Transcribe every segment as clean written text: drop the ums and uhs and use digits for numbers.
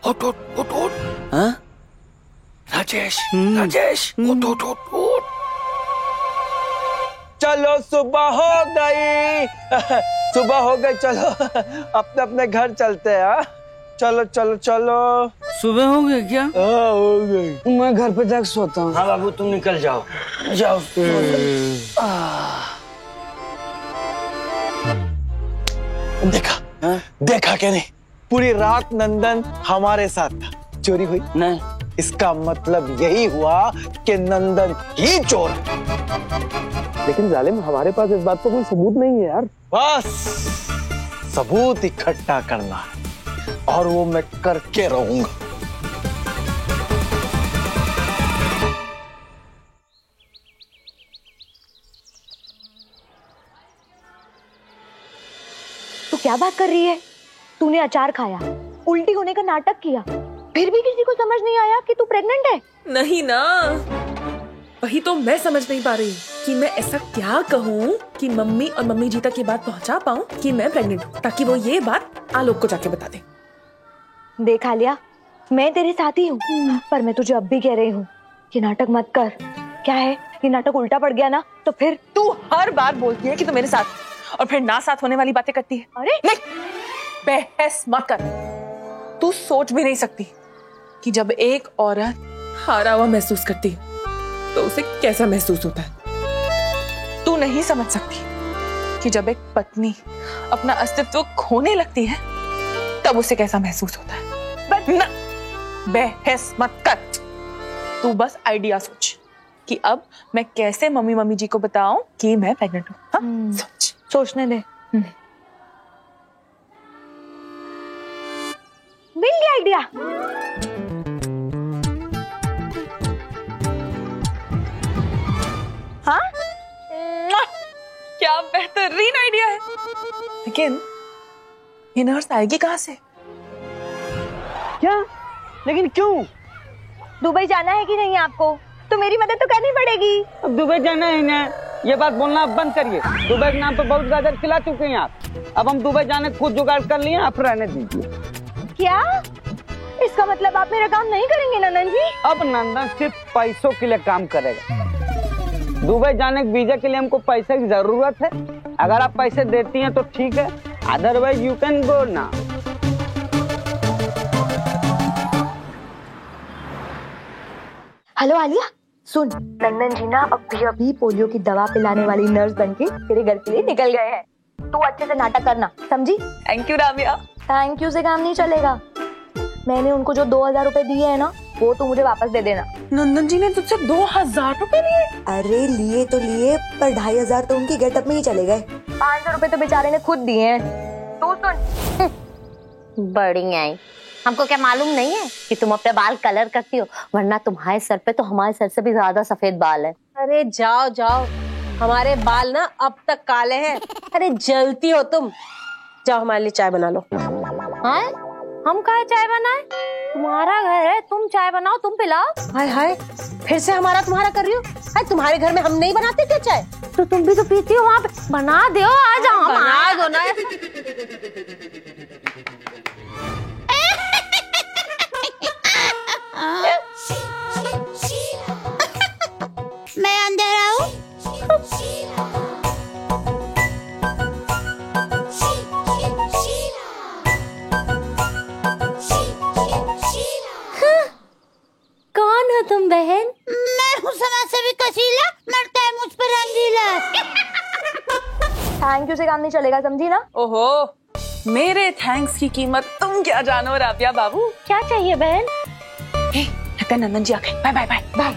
उठ उठ उठ उठ। हाँ? राजेश राजेश उठ उठ उठ उठ। चलो सुबह हो गई सुबह हो गई, चलो अपने अपने घर चलते हैं। हाँ चलो चलो चलो। सुबह हो गई क्या? हाँ हो गई। मैं घर पे जाके सोता हूँ। हाँ बाबू तुम निकल जाओ जाओ। देखा हाँ? देखा क्या नहीं, पूरी रात नंदन हमारे साथ था। चोरी हुई नहीं। इसका मतलब यही हुआ कि नंदन ही चोर है। लेकिन जालिम हमारे पास इस बात का कोई सबूत नहीं है यार। बस सबूत इकट्ठा करना है और वो मैं करके रहूंगा। तू क्या बात कर रही है? तूने अचार खाया, उल्टी होने का नाटक किया, फिर भी किसी को समझ नहीं आया कि तू प्रेग्नेंट है। नहीं ना, वही तो मैं समझ नहीं पा रही कि मैं ऐसा क्या कहूँ कि मम्मी और मम्मी जी तक ये बात पहुँचा पाऊँ कि मैं प्रेग्नेंट हूँ, ताकि वो ये बात आलोक को जाके बता दे। देख आलिया, मैं तेरे साथ ही हूँ, पर मैं तुझे अब भी कह रही हूँ कि नाटक मत कर। क्या है, ये नाटक उल्टा पड़ गया ना तो फिर तू हर बार बोलती है कि तू मेरे साथ, और फिर ना साथ होने वाली बातें करती है। अरे नहीं, बहस मत कर। तू सोच भी नहीं सकती कि जब एक औरत हारा हुआ महसूस करती है तो उसे कैसा महसूस होता है। तू नहीं समझ सकती कि जब एक पत्नी अपना अस्तित्व खोने लगती है तब उसे कैसा महसूस होता है। ना, बहस मत कर। तू बस आइडिया सोच कि अब मैं कैसे मम्मी जी को बताऊं कि मैं प्रेग्नेंट हूं। हाँ? सोचने दे। मिल गया आइडिया। हाँ, क्या बेहतरीन आइडिया है। लेकिन ये नर्स आएगी कहाँ से? क्या? लेकिन क्यों? दुबई जाना है कि नहीं आपको? तो मेरी मदद तो करनी पड़ेगी। अब दुबई जाना है ना, ये बात बोलना बंद करिए। दुबई के नाम पे बहुत गाजर खिला चुके हैं आप। अब हम दुबई जाने खुद जुगाड़ कर लिए, आप रहने दीजिए। क्या? इसका मतलब आप मेरा काम नहीं करेंगे नंदन जी? अब नंदन सिर्फ पैसों के लिए काम करेगा। दुबई जाने के वीजा के लिए हमको पैसे की जरूरत है। अगर आप पैसे देती हैं तो ठीक है, अदरवाइज यू कैन गो ना। हेलो आलिया, सुन, नंदन जी ना अभी पोलियो की दवा पिलाने वाली नर्स बनके तेरे घर के लिए निकल गए हैं। तू अच्छे से नाटक करना, समझी? Thank you Rabia. Thank you से काम नहीं चलेगा। मैंने उनको जो 2000 रुपए दिए है ना, वो तू मुझे वापस दे देना। नंदन जी ने तुझसे 2000 रुपए लिए? अरे लिए तो लिए, पर 2500 तो उनकी गेटअप में ही चले गए। 500 रुपए तो बेचारे ने खुद दिए हैं। तू सुन। बढ़िया है। हमको क्या मालूम नहीं है कि तुम अपने बाल कलर करती हो, वरना तुम्हारे सर पे तो हमारे सर से भी ज्यादा सफेद बाल है। अरे जाओ जाओ, हमारे बाल ना अब तक काले हैं। अरे जलती हो तुम। जाओ हमारे लिए चाय बना लो। हाँ? हम काहे चाय बनाए? तुम्हारा घर है, तुम चाय बनाओ, तुम पिलाओ। हाय हाय, फिर से हमारा तुम्हारा कर रही हो। अरे तुम्हारे घर में हम नहीं बनाते क्या चाय? तो तुम भी तो पीती हो वहाँ पे, बना दो। आ जाओ, बना दो ना। मैं अंदर आऊं? कौन हो तुम बहन? मैं हूँ समाज सेवी कशीला, मरता है मुझ पर रंगीला। थैंक यू से काम नहीं चलेगा, समझी ना? ओहो, मेरे थैंक्स की कीमत तुम क्या जानो राबिया बाबू। क्या चाहिए बहन? लगता है नंदन जी आ गए। Bye bye bye bye.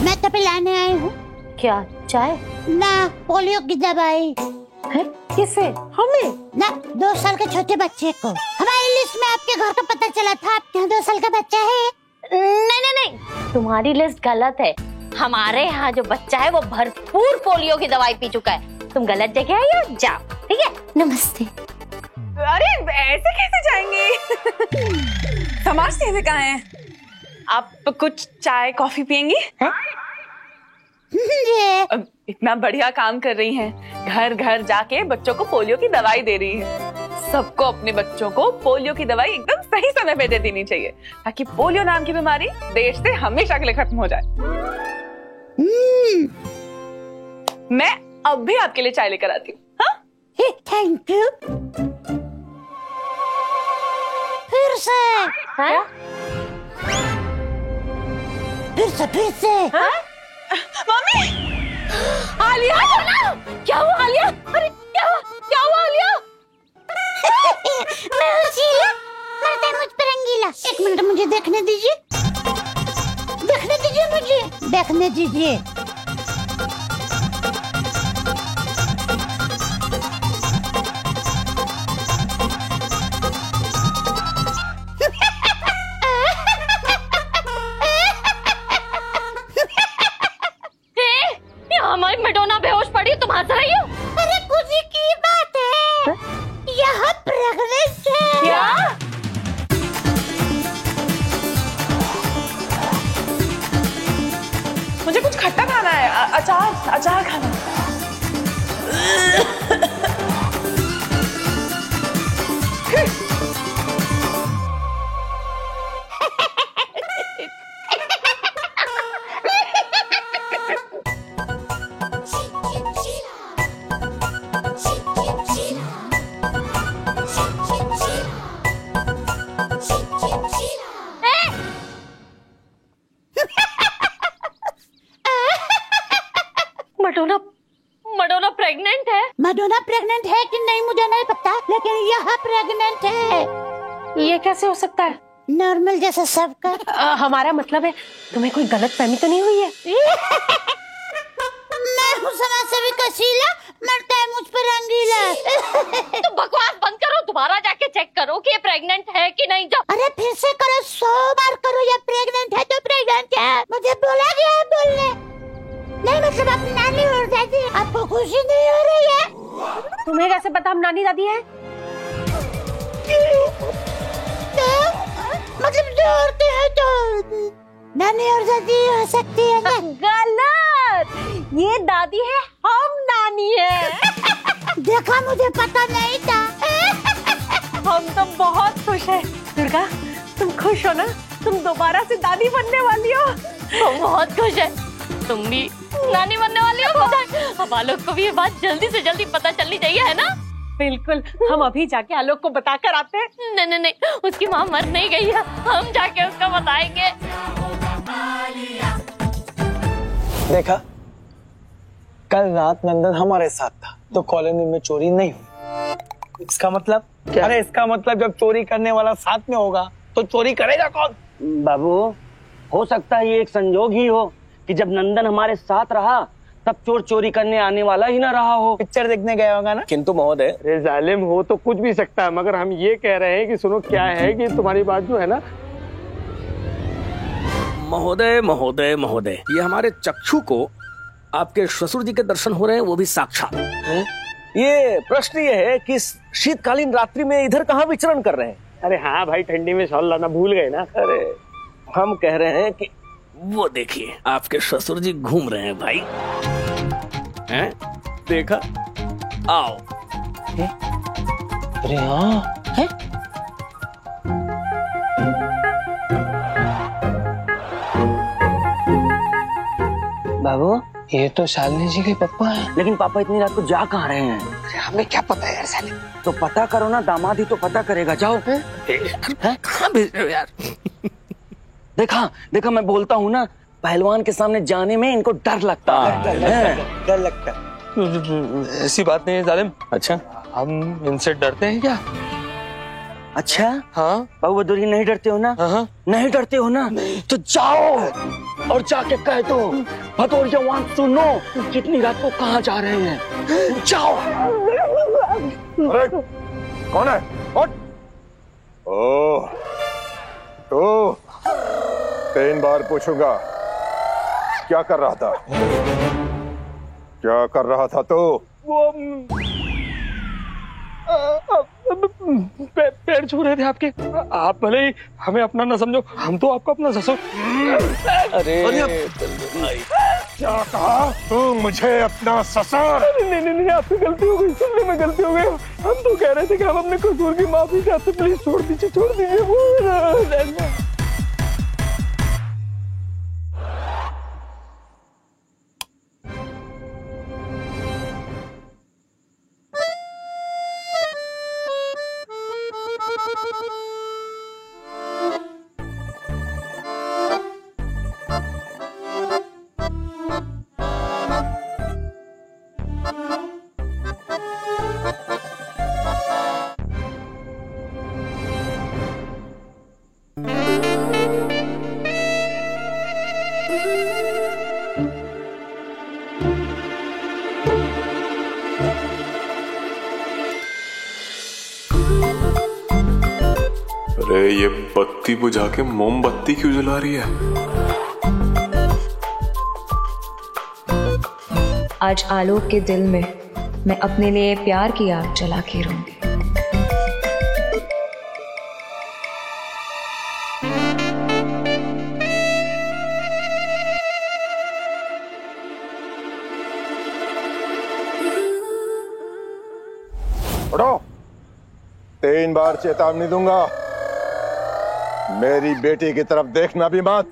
मैं तो पिलाने आई हूँ। क्या चाय? ना, पोलियो की दवाई। किसे? हमें? ना, 2 साल के छोटे बच्चे को। हमारी लिस्ट में आपके घर का पता चला था, आपके यहाँ 2 साल का बच्चा है। नहीं नहीं नहीं, तुम्हारी लिस्ट गलत है। हमारे यहाँ जो बच्चा है वो भरपूर पोलियो की दवाई पी चुका है। तुम गलत जगह आई हो, जाओ। ठीक है, नमस्ते। अरे ऐसे कैसे जाएंगे? समाज सेवी कहाँ है? आप कुछ चाय कॉफी पियेंगी? इतना बढ़िया काम कर रही हैं, घर घर जाके बच्चों को पोलियो की दवाई दे रही है। सबको अपने बच्चों को पोलियो की दवाई एकदम सही समय पे दे देनी चाहिए, ताकि पोलियो नाम की बीमारी देश से हमेशा के लिए खत्म हो जाए। मैं अब भी आपके लिए चाय लेकर आती हूँ। हाँ? Thank you. फिर से हाँ? फिर से हाँ? मम्मी! आलिया! क्या हुआ आलिया? अरे क्या हुआ आलिया? मैं हूँ शीला, मरते मुझ पर रंगीला। एक मिनट मुझे देखने दीजिए, मुझे देखने दीजिए। हमारी मैडोना बेहोश पड़ी, तुम हंस रही हो? अरे खुशी की बात है, यहाँ प्रेग्नेंट है। क्या? मुझे कुछ खट्टा खाना है, अचार खाना। मैडोना प्रेग्नेंट है। मैडोना प्रेग्नेंट है कि नहीं मुझे नहीं पता, लेकिन यहाँ प्रेग्नेंट है। ये कैसे हो सकता है? नॉर्मल जैसा सबका। हमारा मतलब है तुम्हें कोई गलतफहमी तो नहीं हुई है? मैं हूँ समाज सेविका शीला, मरता है मुझ पर रंगीला। तो बकवास बंद करो, दोबारा जाके चेक करो कि ये प्रेग्नेंट है कि नहीं। जाओ। अरे फिर से करो, 100 बार करो। ये प्रेग्नेंट है तो प्रेग्नेंट है, मुझे बोला गया है बोलने। नहीं मतलब आप नानी और दादी, आपको खुशी नहीं हो रही है? तुम्हें कैसे पता हम नानी दादी हैं? तो मतलब जो औरतें हैं तो नानी और दादी हो सकती है ना? गलत, ये दादी है, हम नानी है। देखा, मुझे पता नहीं था। हम तो बहुत खुश हैं। दुर्गा, तुम खुश हो ना? तुम दोबारा से दादी बनने वाली हो। हम बहुत खुश है, तुम भी नानी बनने वाली हो। अब आलोक को भी ये बात जल्दी से जल्दी पता चलनी चाहिए, है ना? बिल्कुल, हम अभी जाके आलोक को बताकर आते हैं। नहीं, उसकी माँ मर नहीं गई है, हम जाके उसको बताएंगे। देखा, कल रात नंदन हमारे साथ था तो कॉलोनी में चोरी नहीं हुई। इसका मतलब क्या? अरे इसका मतलब जब चोरी करने वाला साथ में होगा तो चोरी करेगा कौन? बाबू, हो सकता है ये एक संजोग ही हो कि जब नंदन हमारे साथ रहा तब चोर चोरी करने आने वाला ही ना रहा हो। पिक्चर देखने गया होगा ना। किंतु महोदय, अरे जालिम हो तो कुछ भी सकता है, मगर हम ये कह रहे हैं कि सुनो, क्या है कि तुम्हारी बात जो है ना। महोदय महोदय महोदय, ये हमारे चक्षु को आपके ससुर जी के दर्शन हो रहे हैं, वो भी साक्षात। ये प्रश्न ये है कि शीतकालीन रात्रि में इधर कहाँ विचरण कर रहे हैं? अरे हाँ भाई, ठंडी में शॉल लाना भूल गए ना। अरे हम कह रहे हैं कि वो देखिए, आपके ससुर जी घूम रहे हैं भाई। हैं? देखा? आओ। अरे हाँ, है? बाबू, ये तो शालिनी जी के पापा हैं। लेकिन पापा इतनी रात को जा कहाँ रहे हैं? अरे हमें क्या पता है यार साले। तो पता करो ना, दामाद ही तो पता करेगा। जाओ। कहाँ भेज रहे हो यार? देखा मैं बोलता हूँ ना, पहलवान के सामने जाने में इनको डर लगता है। डर लगता है। ऐसी बात नहीं है जालिम। अच्छा, हम इनसे डरते हैं क्या? अच्छा, हाँ बाबू बहादुर, नहीं डरते हो ना? हाँ। नहीं डरते हो ना? तो जाओ और जाके कह दो, भदौरिया वांट टू नो कितनी रात को कहाँ जा रहे हैं। जाओ। अरे कौन है? कौन? ओह, तो 3 बार पूछूंगा, क्या कर रहा था? क्या कर रहा था तो? वो पैर छू रहे थे आपके। आप भले ही हमें अपना ना समझो, हम तो आपको अपना ससुर। अरे क्या कहा तू? मुझे अपना ससुर? नहीं नहीं नहीं, आपकी गलती हो गई, सुनने में गलती हो गई। हम तो कह रहे थे कि हम अपने कसूर की माफी चाहते, प्लीज छोड़ दीजिए, छोड़ दीजिए। अरे ये बत्ती बुझा के मोमबत्ती क्यों जला रही है? आज आलोक के दिल में मैं अपने लिए प्यार की आग जला के रहूंगी। उठो, 3 बार चेतावनी दूंगा, मेरी बेटी की तरफ देखना भी मत,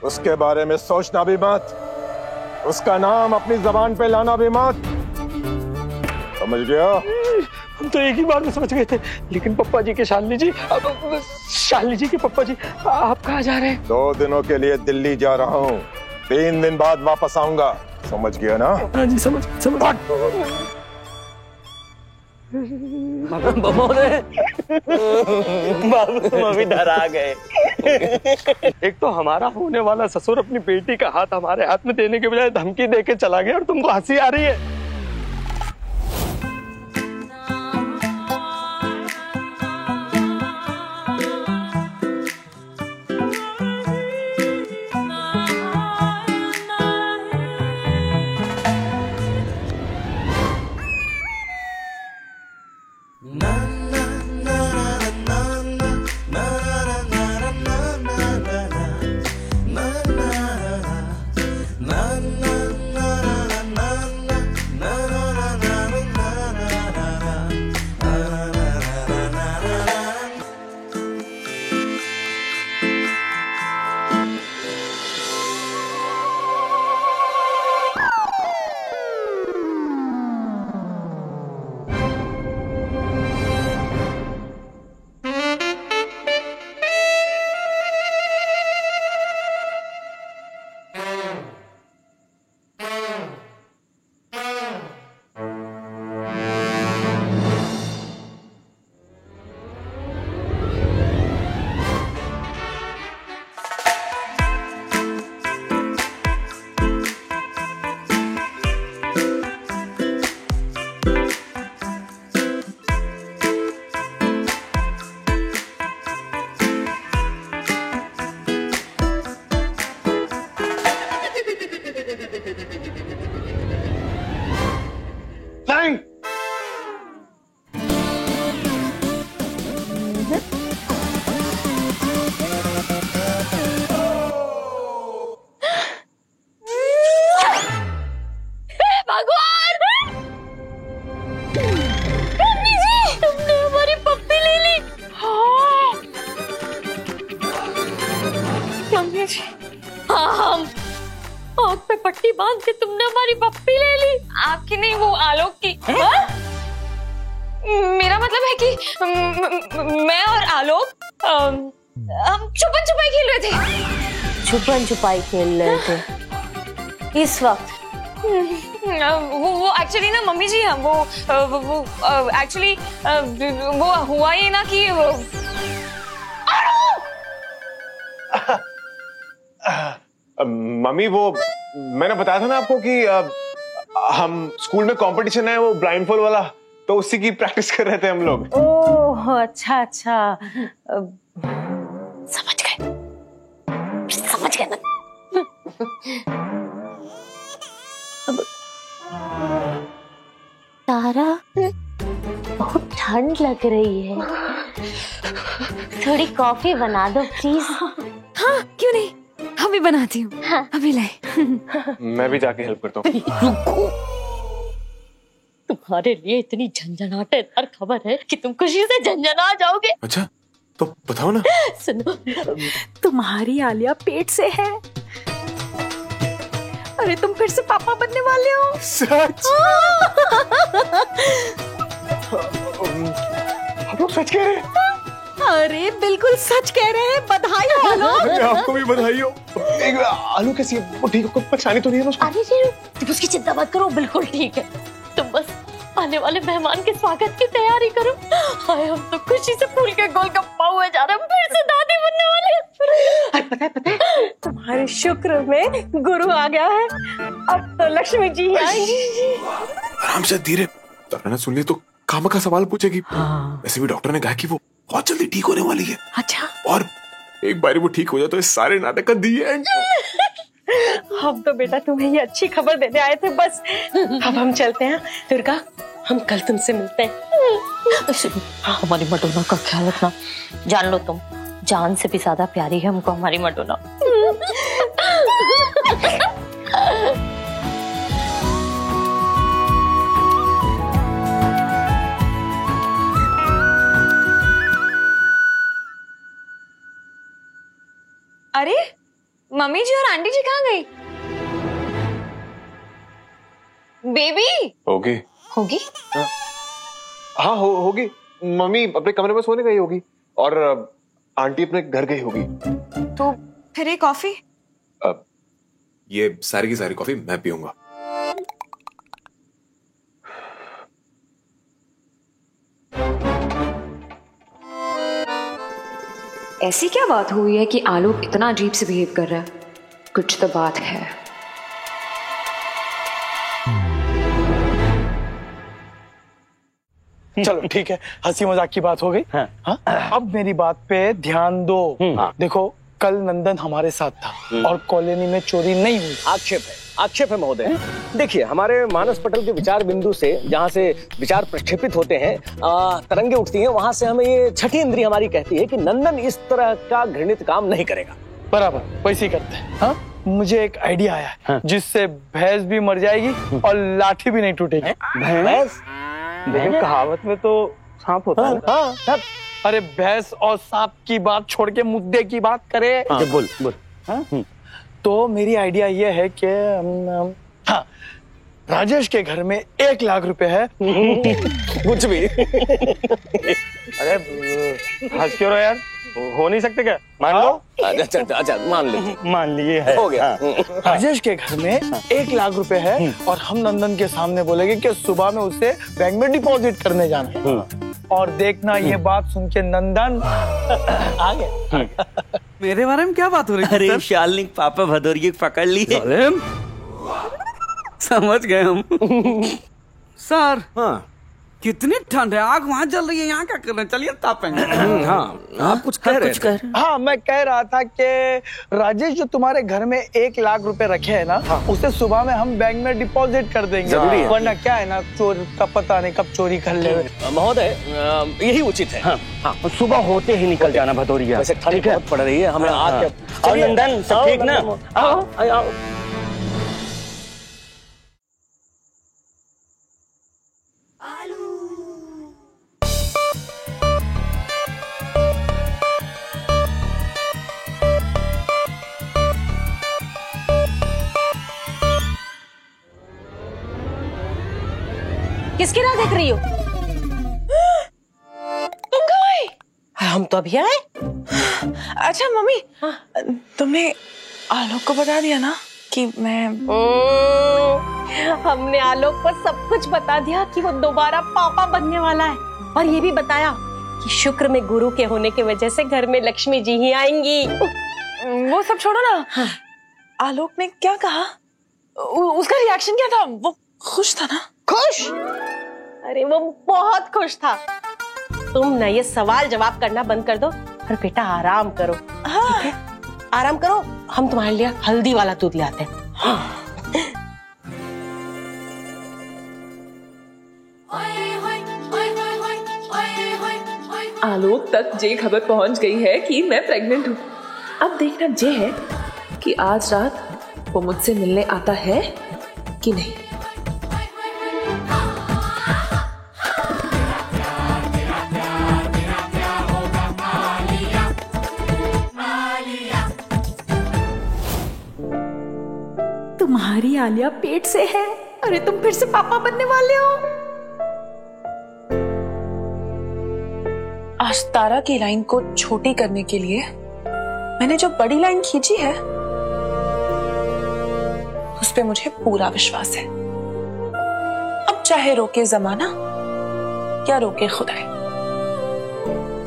उसके बारे में सोचना भी मत, उसका नाम अपनी जबान पे लाना भी मत, समझ गया? हम तो एक ही बार में समझ गए थे, लेकिन पप्पा जी के शालिनी जी, शालिनी जी के पप्पा जी, आप कहाँ जा रहे हैं? 2 दिनों के लिए दिल्ली जा रहा हूँ, 3 दिन बाद वापस आऊंगा, समझ गया ना? हाँ जी, समझ। मम्मी डरा गए। एक तो हमारा होने वाला ससुर अपनी बेटी का हाथ हमारे हाथ में देने के बजाय धमकी देके चला गया, और तुमको हंसी आ रही है। आँख पे पट्टी बांध के तुमने हमारी पप्पी ले ली। आपकी नहीं, वो आलोक की। मेरा मतलब है कि मैं और आलोक हम छुपन छुपाई खेल रहे थे। छुपन छुपाई खेल रहे थे इस वक्त? वो एक्चुअली ना मम्मी जी, वो एक्चुअली वो हुआ ये ना कि मम्मी, वो मैंने बताया था ना आपको कि हम स्कूल में कंपटीशन है वो ब्लाइंड फॉल वाला, तो उसी की प्रैक्टिस कर रहे थे हम लोग। ओह अच्छा अच्छा, समझ गए ना। तारा, बहुत ठंड लग रही है, थोड़ी कॉफी बना दो प्लीज। हाँ क्यों नहीं, हम अभी बनाती हूँ। हाँ। अभी लाए। मैं भी जाके हेल्प करता हूँ। रुको, तुम्हारे लिए इतनी झंझनाटेदार खबर है कि तुम खुशी से झंझना जाओगे। अच्छा तो बताओ ना। सुनो, तुम्हारी आलिया पेट से है। अरे तुम फिर से पापा बनने वाले हो। सच? आप लोग सच कह रहे हैं? अरे बिल्कुल सच कह रहे हैं। बधाई हो आलू। आपको भी बधाई हो। आलू कैसी है? वो ठीक है, कुछ परेशानी तो नहीं है उसको? अरे तुम उसकी चिंता मत करो, बिल्कुल ठीक है। तुम बस आने वाले मेहमान के स्वागत की तैयारी करो। हाय, हम तो खुशी से फूल के गोलगप्पा हुए जा रहे हैं, फिर से दादी बनने वाले हैं। पता है तुम्हारे शुक्र में गुरु आ गया है। अब तो लक्ष्मी जी आएंगी। आराम से, धीरे। तारा सुन ली तो कामा का सवाल पूछेगी। हाँ। वैसे भी डॉक्टर ने कहा कि वो बहुत जल्दी ठीक होने वाली है। अच्छा। और एक बार वो ठीक हो जाए तो इस सारे नाटक का दी है। हम तो बेटा तुम्हें ये अच्छी खबर देने आए थे बस। अब हम चलते हैं। दुर्गा, हम कल तुमसे मिलते हैं। हमारी मटोना का ख्याल रखना। जान लो, तुम जान से भी ज्यादा प्यारी है हमको हमारी मटोना। अरे मम्मी जी और आंटी जी कहाँ गई? बेबी होगी। होगी? हाँ होगी। मम्मी अपने कमरे में सोने गई होगी और आंटी अपने घर गई होगी। तो फिर ये कॉफी? ये सारी की सारी कॉफी मैं पीऊंगा। ऐसी क्या बात हुई है कि आलोक इतना अजीब से बिहेव कर रहा है? कुछ तो बात है। चलो ठीक है, हंसी मजाक की बात हो गई। हाँ? अब मेरी बात पे ध्यान दो। देखो, कल नंदन हमारे साथ था और कॉलोनी में चोरी नहीं हुई। आक्षेप है महोदय। देखिए, हमारे मानस पटल के विचार बिंदु से जहाँ से विचार प्रक्षेपित होते हैं, तरंगे उठती हैं, वहां से हमें ये छठी इंद्रिय हमारी कहती है कि नंदन इस तरह का घृणित काम नहीं करेगा। बराबर, वैसे ही करते हैं। हाँ? मुझे एक आइडिया आया है, जिससे भैंस भी मर जाएगी और लाठी भी नहीं टूटेगी। भैंस? लेकिन कहावत में तो सांप होता है। हाँ। अरे भैंस और सांप की बात छोड़ के मुद्दे की बात करे। बोल। तो मेरी आइडिया ये है कि हाँ, राजेश के घर में 1 लाख रुपए है। कुछ भी। अरे हंस क्यों रहे यार? हो नहीं सकते क्या? मान लो। अच्छा, मान लेते। मान लिए है। हो गया। राजेश के घर में 1 लाख रुपए है और हम नंदन के सामने बोलेंगे कि सुबह में उसे बैंक में डिपॉजिट करने जाना है। और देखना, ये बात सुन के नंदन आ गया। मेरे बारे में क्या बात हो रही है? अरे शालिनी पापा भदौरिये पकड़ लिए। समझ गए हम। सर, हाँ, कितनी ठंड है, आग वहाँ जल रही है, यहाँ क्या कर रहे हैं? चलिए तापेंगे। हाँ, आप कुछ कह रहे थे। हाँ, मैं कह रहा था कि राजेश जो तुम्हारे घर में 1 लाख रुपए रखे हैं ना, उसे सुबह में हम बैंक में डिपॉजिट कर देंगे। वरना क्या है ना, चोर का पता नहीं कब चोरी कर ले। महोदय, यही उचित है। हाँ, सुबह होते ही निकल जाना भदौरिया। वैसे ठंड बहुत पड़ रही है, हमें आज। और नंदन, सब ठीक ना? आओ। किसकी राह देख रही हो? तुम कब आई? हम तो अभी आए। अच्छा मम्मी, तुमने आलोक को बता दिया ना कि मैं? हमने आलोक को सब कुछ बता दिया कि वो दोबारा पापा बनने वाला है, और ये भी बताया कि शुक्र में गुरु के होने की वजह से घर में लक्ष्मी जी ही आएंगी। वो सब छोड़ो ना। हाँ। आलोक ने क्या कहा? उसका रिएक्शन क्या था? वो खुश था ना? खुश? अरे वो बहुत खुश था। तुम ना ये सवाल जवाब करना बंद कर दो और बेटा आराम करो। हाँ। ठीक है? आराम करो, हम तुम्हारे लिए हल्दी वाला दूध लाते हैं। हाँ। आलोक तक ये खबर पहुंच गई है कि मैं प्रेग्नेंट हूँ। अब देखना ये है कि आज रात वो मुझसे मिलने आता है कि नहीं। तुम्हारी आलिया पेट से है। अरे तुम फिर से पापा बनने वाले हो। आज तारा की लाइन को छोटी करने के लिए मैंने जो बड़ी लाइन खींची है उस पे मुझे पूरा विश्वास है। अब चाहे रोके जमाना या रोके खुदा,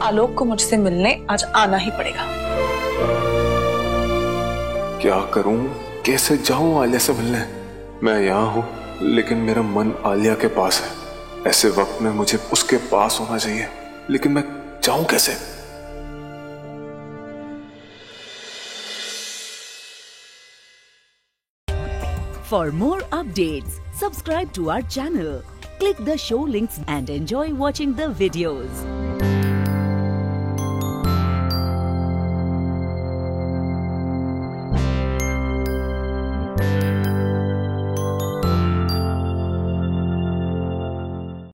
आलोक को मुझसे मिलने आज आना ही पड़ेगा। क्या करूं, कैसे जाऊं आलिया से मिलने? मैं यहाँ हूं लेकिन मेरा मन आलिया के पास है। ऐसे वक्त में मुझे उसके पास होना चाहिए, लेकिन मैं जाऊं कैसे? For more updates, subscribe to our channel, click the show links and enjoy watching the videos.